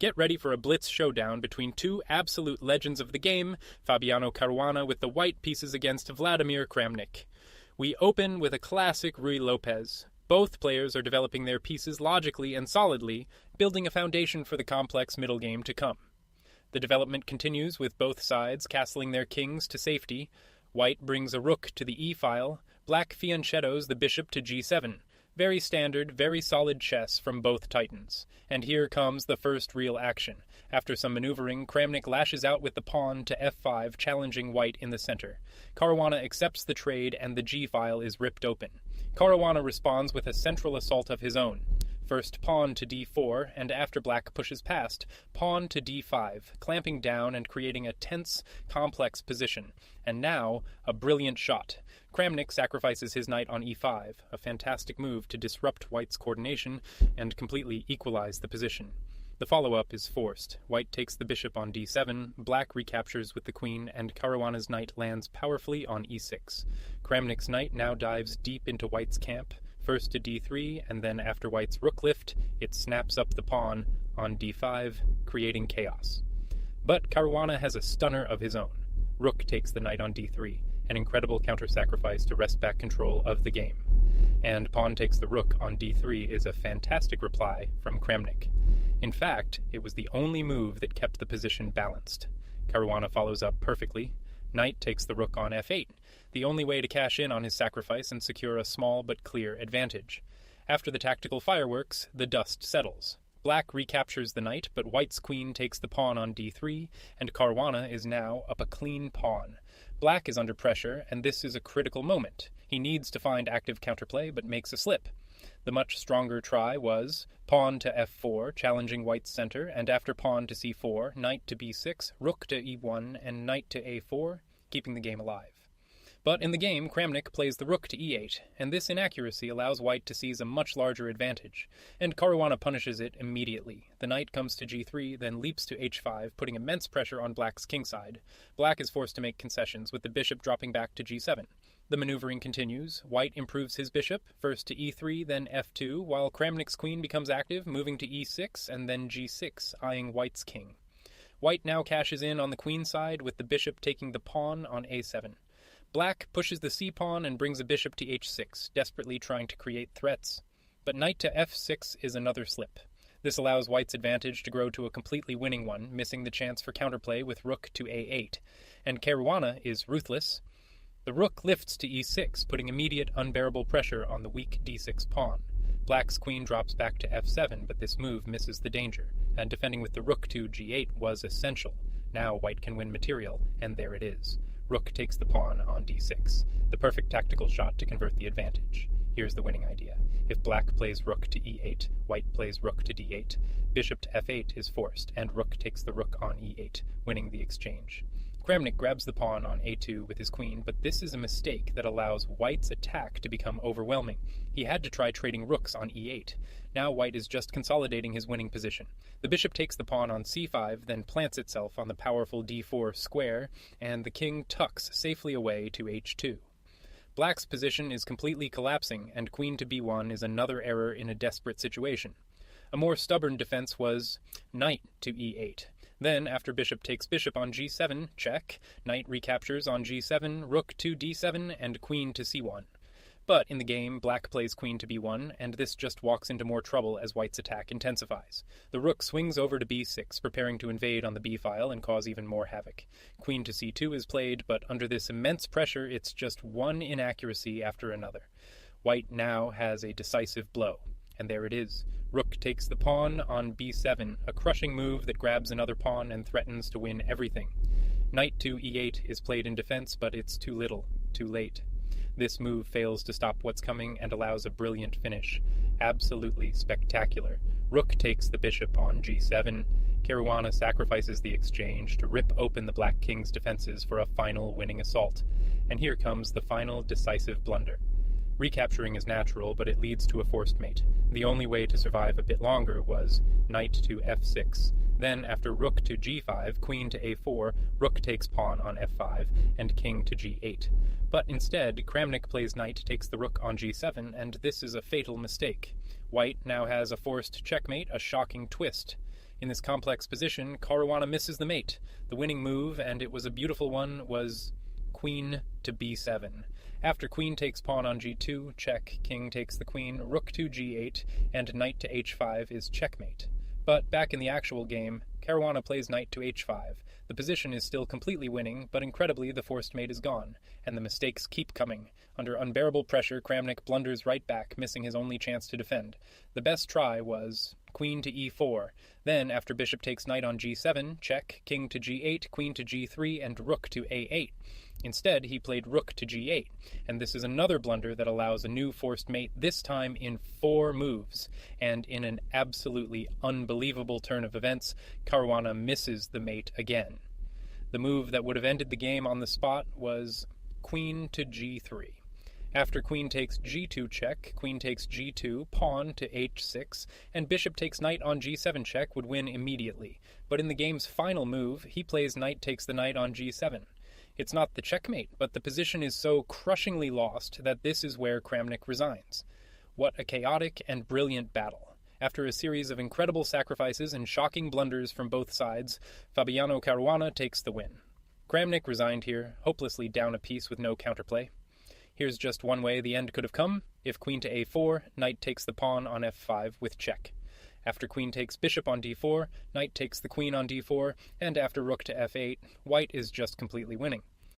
Get ready for a blitz showdown between two absolute legends of the game, Fabiano Caruana with the white pieces against Vladimir Kramnik. We open with a classic Rui Lopez. Both players are developing their pieces logically and solidly, building a foundation for the complex middle game to come. The development continues with both sides castling their kings to safety. White brings a rook to the e-file, black fianchettos the bishop to g7. Very standard, very solid chess from both titans. And here comes the first real action. After some maneuvering, Kramnik lashes out with the pawn to f5, challenging white in the center. Caruana accepts the trade and the g-file is ripped open. Caruana responds with a central assault of his own. First pawn to d4, and after black pushes past, pawn to d5, clamping down and creating a tense, complex position. And now, a brilliant shot. Kramnik sacrifices his knight on e5, a fantastic move to disrupt white's coordination and completely equalize the position. The follow-up is forced. White takes the bishop on d7, black recaptures with the queen, and Caruana's knight lands powerfully on e6. Kramnik's knight now dives deep into white's camp, first to d3, and then after white's rook lift, it snaps up the pawn on d5, creating chaos. But Caruana has a stunner of his own. Rook takes the knight on d3, an incredible counter-sacrifice to wrest back control of the game. And pawn takes the rook on d3 is a fantastic reply from Kramnik. In fact, it was the only move that kept the position balanced. Caruana follows up perfectly. Knight takes the rook on f8, the only way to cash in on his sacrifice and secure a small but clear advantage. After the tactical fireworks, the dust settles. Black recaptures the knight, but white's queen takes the pawn on d3, and Caruana is now up a clean pawn. Black is under pressure, and this is a critical moment. He needs to find active counterplay, but makes a slip. The much stronger try was pawn to f4, challenging white's center, and after pawn to c4, knight to b6, rook to e1, and knight to a4, keeping the game alive. But in the game, Kramnik plays the rook to e8, and this inaccuracy allows white to seize a much larger advantage, and Caruana punishes it immediately. The knight comes to g3, then leaps to h5, putting immense pressure on black's kingside. Black is forced to make concessions, with the bishop dropping back to g7. The maneuvering continues. White improves his bishop, first to e3, then f2, while Kramnik's queen becomes active, moving to e6, and then g6, eyeing white's king. White now cashes in on the queen side, with the bishop taking the pawn on a7. Black pushes the c-pawn and brings a bishop to h6, desperately trying to create threats. But knight to f6 is another slip. This allows white's advantage to grow to a completely winning one, missing the chance for counterplay with rook to a8. And Caruana is ruthless. The rook lifts to e6, putting immediate unbearable pressure on the weak d6 pawn. Black's queen drops back to f7, but this move misses the danger, and defending with the rook to g8 was essential. Now white can win material, and there it is. Rook takes the pawn on d6, the perfect tactical shot to convert the advantage. Here's the winning idea. If black plays rook to e8, white plays rook to d8, bishop to f8 is forced, and rook takes the rook on e8, winning the exchange. Kramnik grabs the pawn on a2 with his queen, but this is a mistake that allows white's attack to become overwhelming. He had to try trading rooks on e8. Now white is just consolidating his winning position. The bishop takes the pawn on c5, then plants itself on the powerful d4 square, and the king tucks safely away to h2. Black's position is completely collapsing, and queen to b1 is another error in a desperate situation. A more stubborn defense was knight to e8. Then, after bishop takes bishop on g7, check, knight recaptures on g7, rook to d7, and queen to c1. But in the game, black plays queen to b1, and this just walks into more trouble as white's attack intensifies. The rook swings over to b6, preparing to invade on the b-file and cause even more havoc. Queen to c2 is played, but under this immense pressure, it's just one inaccuracy after another. White now has a decisive blow. And there it is. Rook takes the pawn on b7, a crushing move that grabs another pawn and threatens to win everything. Knight to e8 is played in defense, but it's too little, too late. This move fails to stop what's coming and allows a brilliant finish. Absolutely spectacular. Rook takes the bishop on g7. Caruana sacrifices the exchange to rip open the black king's defenses for a final winning assault. And here comes the final decisive blunder. Recapturing is natural, but it leads to a forced mate. The only way to survive a bit longer was knight to f6. Then, after rook to g5, queen to a4, rook takes pawn on f5, and king to g8. But instead, Kramnik plays knight takes the rook on g7, and this is a fatal mistake. White now has a forced checkmate, a shocking twist. In this complex position, Caruana misses the mate. The winning move, and it was a beautiful one, was queen to b7. After queen takes pawn on g2, check, king takes the queen, rook to g8, and knight to h5 is checkmate. But back in the actual game, Caruana plays knight to h5. The position is still completely winning, but incredibly the forced mate is gone, and the mistakes keep coming. Under unbearable pressure, Kramnik blunders right back, missing his only chance to defend. The best try was queen to e4. Then, after bishop takes knight on g7, check, king to g8, queen to g3, and rook to a8. Instead, he played rook to g8, and this is another blunder that allows a new forced mate, this time in 4 moves. And in an absolutely unbelievable turn of events, Caruana misses the mate again. The move that would have ended the game on the spot was queen to g3. After queen takes g2 check, queen takes g2, pawn to h6, and bishop takes knight on g7 check would win immediately. But in the game's final move, he plays knight takes the knight on g7. It's not the checkmate, but the position is so crushingly lost that this is where Kramnik resigns. What a chaotic and brilliant battle. After a series of incredible sacrifices and shocking blunders from both sides, Fabiano Caruana takes the win. Kramnik resigned here, hopelessly down a piece with no counterplay. Here's just one way the end could have come. If queen to a4, knight takes the pawn on f5 with check. After queen takes bishop on d4, knight takes the queen on d4, and after rook to f8, white is just completely winning.